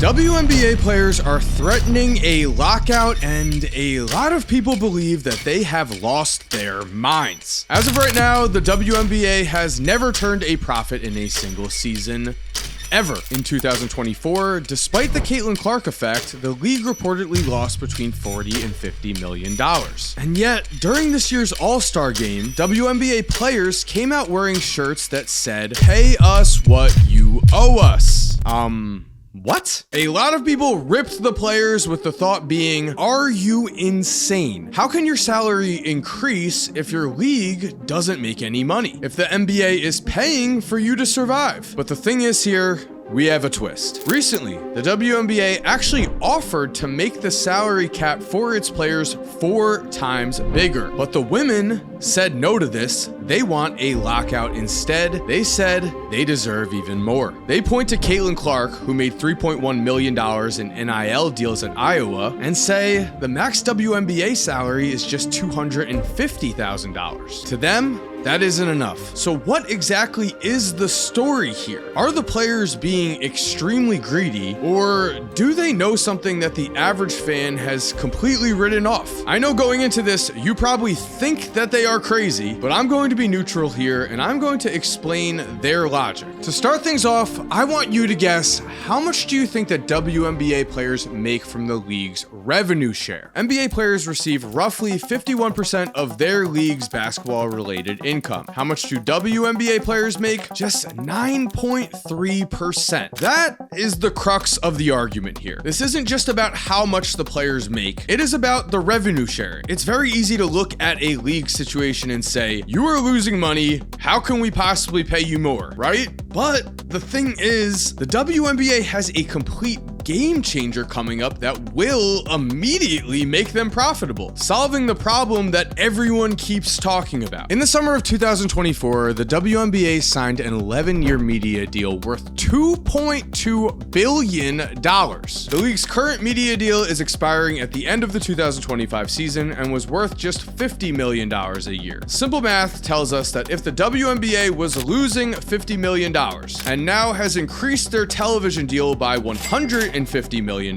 WNBA players are threatening a lockout, and a lot of people believe that they have lost their minds. As of right now, the WNBA has never turned a profit in a single season ever. In 2024, despite the Caitlin Clark effect, the league reportedly lost between $40 and $50 million. And yet, during this year's All-Star game, WNBA players came out wearing shirts that said, "Pay us what you owe us." What? A lot of people ripped the players with the thought being, are you insane? How can your salary increase if your league doesn't make any money? If the NBA is paying for you to survive? But the thing is here, we have a twist. Recently, the WNBA actually offered to make the salary cap for its players 4 times bigger. But the women said no to this. They want a lockout instead. They said they deserve even more. They point to Caitlin Clark, who made $3.1 million in NIL deals at Iowa, and say the max WNBA salary is just $250,000. To them, that isn't enough. So what exactly is the story here? Are the players being extremely greedy, or do they know something that the average fan has completely written off? I know going into this, you probably think that they are crazy, but I'm going to be neutral here, and I'm going to explain their logic. To start things off, I want you to guess, how much do you think that WNBA players make from the league's revenue share? NBA players receive roughly 51% of their league's basketball-related income. How much do WNBA players make? Just 9.3%. That is the crux of the argument here. This isn't just about how much the players make. It is about the revenue share. It's very easy to look at a league situation and say, you are losing money. How can we possibly pay you more, right? But the thing is, the WNBA has a complete game changer coming up that will immediately make them profitable, solving the problem that everyone keeps talking about. In the summer of 2024, the WNBA signed an 11-year media deal worth $2.2 billion. The league's current media deal is expiring at the end of the 2025 season and was worth just $50 million a year. Simple math tells us that if the WNBA was losing $50 million and now has increased their television deal by $150 million,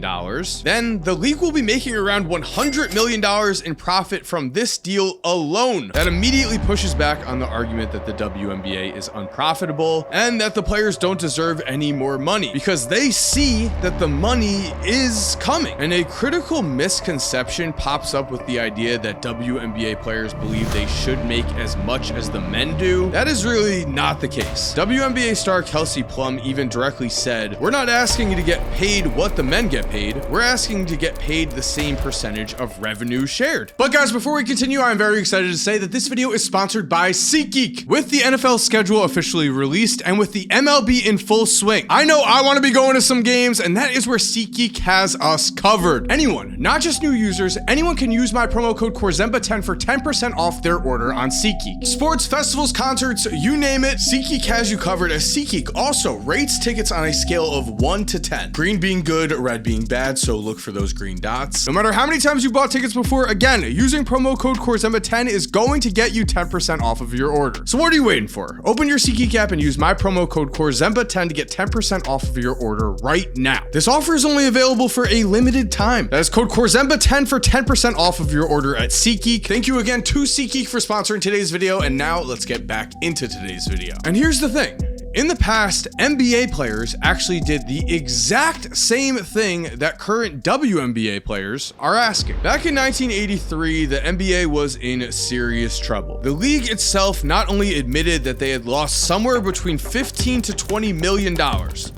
then the league will be making around $100 million in profit from this deal alone. That immediately pushes back on the argument that the WNBA is unprofitable and that the players don't deserve any more money, because they see that the money is coming. And a critical misconception pops up with the idea that WNBA players believe they should make as much as the men do. That is really not the case. WNBA star Kelsey Plum even directly said, "We're not asking you to get paid what the men get paid. We're asking to get paid the same percentage of revenue shared." But guys, before we continue, I'm very excited to say that this video is sponsored by SeatGeek. With the NFL schedule officially released and with the MLB in full swing, I know I want to be going to some games, and that is where SeatGeek has us covered. Anyone, not just new users, anyone can use my promo code Korzemba10 for 10% off their order on SeatGeek. Sports, festivals, concerts, you name it, SeatGeek has you covered, as SeatGeek also rates tickets on a scale of 1 to 10. Green being good, red being bad, so look for those green dots. No matter how many times you bought tickets before, again, using promo code Korzemba10 is going to get you 10% off of your order. So what are you waiting for? Open your SeatGeek app and use my promo code Korzemba10 to get 10% off of your order right now. This offer is only available for a limited time. That is code Korzemba10 for 10% off of your order at SeatGeek. Thank you again to SeatGeek for sponsoring today's video, and now let's get back into today's video. And here's the thing. In the past, NBA players actually did the exact same thing that current WNBA players are asking. Back in 1983, the NBA was in serious trouble. The league itself not only admitted that they had lost somewhere between $15 to $20 million,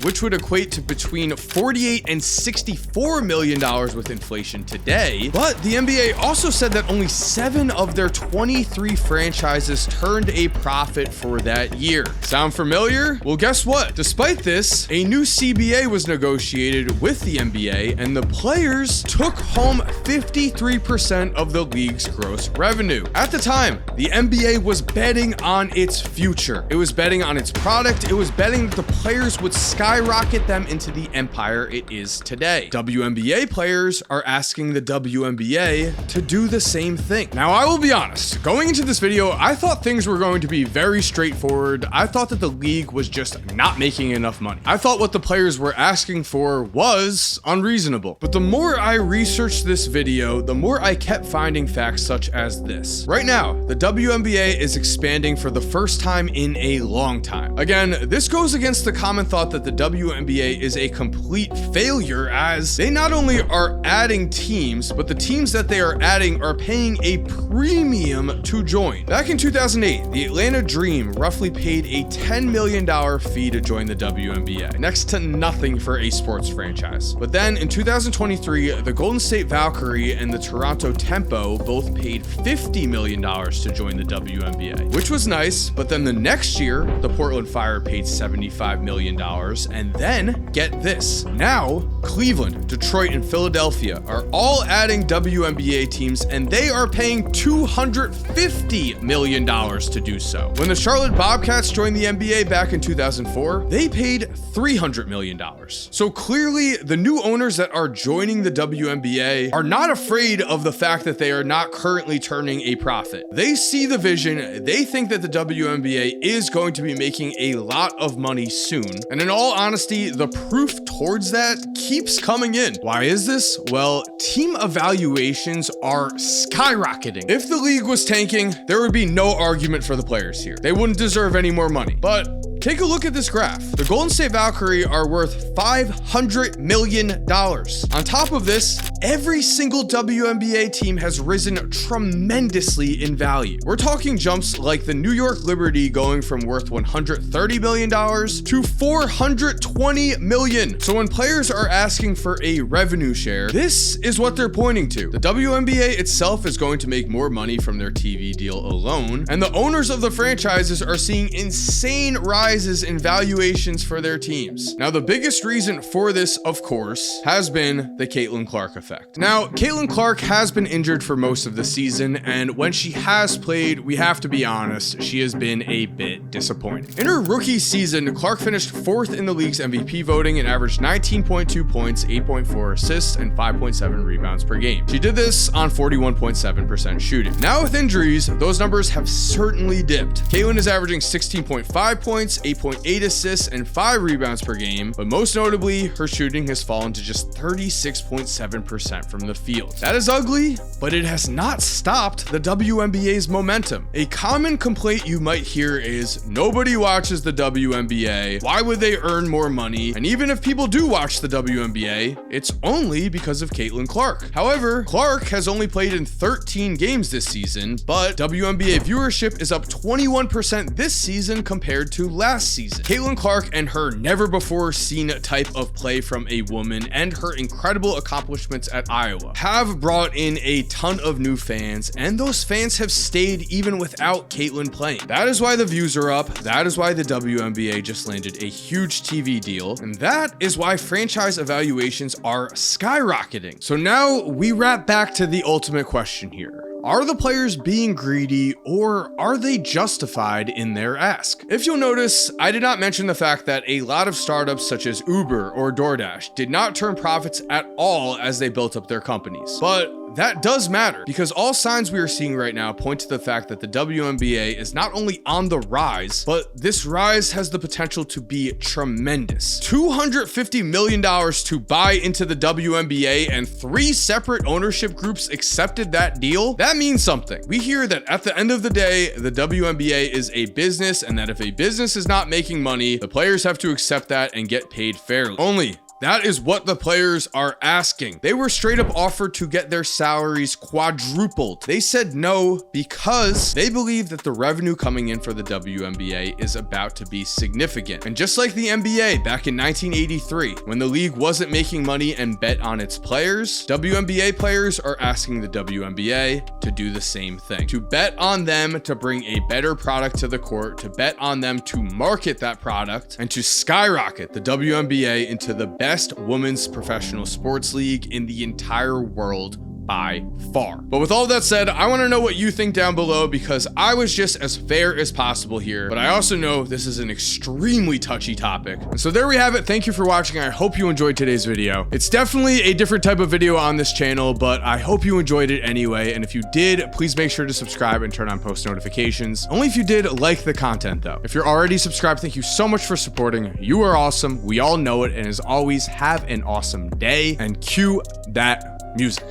which would equate to between $48 and $64 million with inflation today, but the NBA also said that only 7 of their 23 franchises turned a profit for that year. Sound familiar? Well, guess what? Despite this, a new CBA was negotiated with the NBA, and the players took home 53% of the league's gross revenue. At the time, the NBA was betting on its future. It was betting on its product. It was betting that the players would skyrocket them into the empire it is today. WNBA players are asking the WNBA to do the same thing. Now, I will be honest, going into this video, I thought things were going to be very straightforward. I thought that the league was just not making enough money. I thought what the players were asking for was unreasonable. But the more I researched this video, the more I kept finding facts such as this. Right now, the WNBA is expanding for the first time in a long time. Again, this goes against the common thought that the WNBA is a complete failure, as they not only are adding teams, but the teams that they are adding are paying a premium to join. Back in 2008, the Atlanta Dream roughly paid a $10 million fee to join the WNBA, next to nothing for a sports franchise. But then in 2023, the Golden State Valkyrie and the Toronto Tempo both paid $50 million to join the WNBA, which was nice. But then the next year, the Portland Fire paid $75 million. And then, get this, now Cleveland, Detroit, and Philadelphia are all adding WNBA teams, and they are paying $250 million to do so. When the Charlotte Bobcats joined the NBA back in 2004, they paid $300 million. So clearly, the new owners that are joining the WNBA are not afraid of the fact that they are not currently turning a profit. They see the vision. They think that the WNBA is going to be making a lot of money soon. And in all honesty, the proof towards that keeps coming in. Why is this? Well, team evaluations are skyrocketing. If the league was tanking, there would be no argument for the players here. They wouldn't deserve any more money. But take a look at this graph. The Golden State Valkyrie are worth $500 million. On top of this, every single WNBA team has risen tremendously in value. We're talking jumps like the New York Liberty going from worth $130 million to $420 million. So when players are asking for a revenue share, this is what they're pointing to. The WNBA itself is going to make more money from their TV deal alone, and the owners of the franchises are seeing insane rises in valuations for their teams. Now, the biggest reason for this, of course, has been the Caitlin Clark effect. Now, Caitlin Clark has been injured for most of the season, and when she has played, we have to be honest, she has been a bit disappointing. In her rookie season, Clark finished 4th in the league's MVP voting and averaged 19.2 points, 8.4 assists, and 5.7 rebounds per game. She did this on 41.7% shooting. Now with injuries, those numbers have certainly dipped. Caitlin is averaging 16.5 points, 8.8 assists, and 5 rebounds per game, but most notably, her shooting has fallen to just 36.7% from the field. That is ugly, but it has not stopped the WNBA's momentum. A common complaint you might hear is, nobody watches the WNBA, why would they earn more money? And even if people do watch the WNBA, it's only because of Caitlin Clark. However, Clark has only played in 13 games this season, but WNBA viewership is up 21% this season compared to last season. Caitlin Clark and her never-before-seen type of play from a woman and her incredible accomplishments at Iowa have brought in a ton of new fans, and those fans have stayed even without Caitlin playing. That is why the views are up. That is why the WNBA just landed a huge TV deal, and that is why franchise evaluations are skyrocketing. So now we wrap back to the ultimate question here. Are the players being greedy, or are they justified in their ask? If you'll notice, I did not mention the fact that a lot of startups such as Uber or DoorDash did not turn profits at all as they built up their companies. But that does matter, because all signs we are seeing right now point to the fact that the WNBA is not only on the rise, but this rise has the potential to be tremendous. $250 million to buy into the WNBA, and 3 separate ownership groups accepted that deal. That means something. We hear that at the end of the day, the WNBA is a business, and that if a business is not making money, the players have to accept that and get paid fairly. Only that is what the players are asking. They were straight up offered to get their salaries quadrupled. They said no because they believe that the revenue coming in for the WNBA is about to be significant. And just like the NBA back in 1983, when the league wasn't making money and bet on its players, WNBA players are asking the WNBA to do the same thing. To bet on them to bring a better product to the court, to bet on them to market that product, and to skyrocket the WNBA into the best women's professional sports league in the entire world by far. But with all that said, I want to know what you think down below, because I was just as fair as possible here, but I also know this is an extremely touchy topic. And so there we have it. Thank you for watching. I hope you enjoyed today's video. It's definitely a different type of video on this channel, but I hope you enjoyed it anyway. And if you did, please make sure to subscribe and turn on post notifications. Only if you did like the content though. If you're already subscribed, thank you so much for supporting. You are awesome. We all know it. And as always, have an awesome day, and cue that music.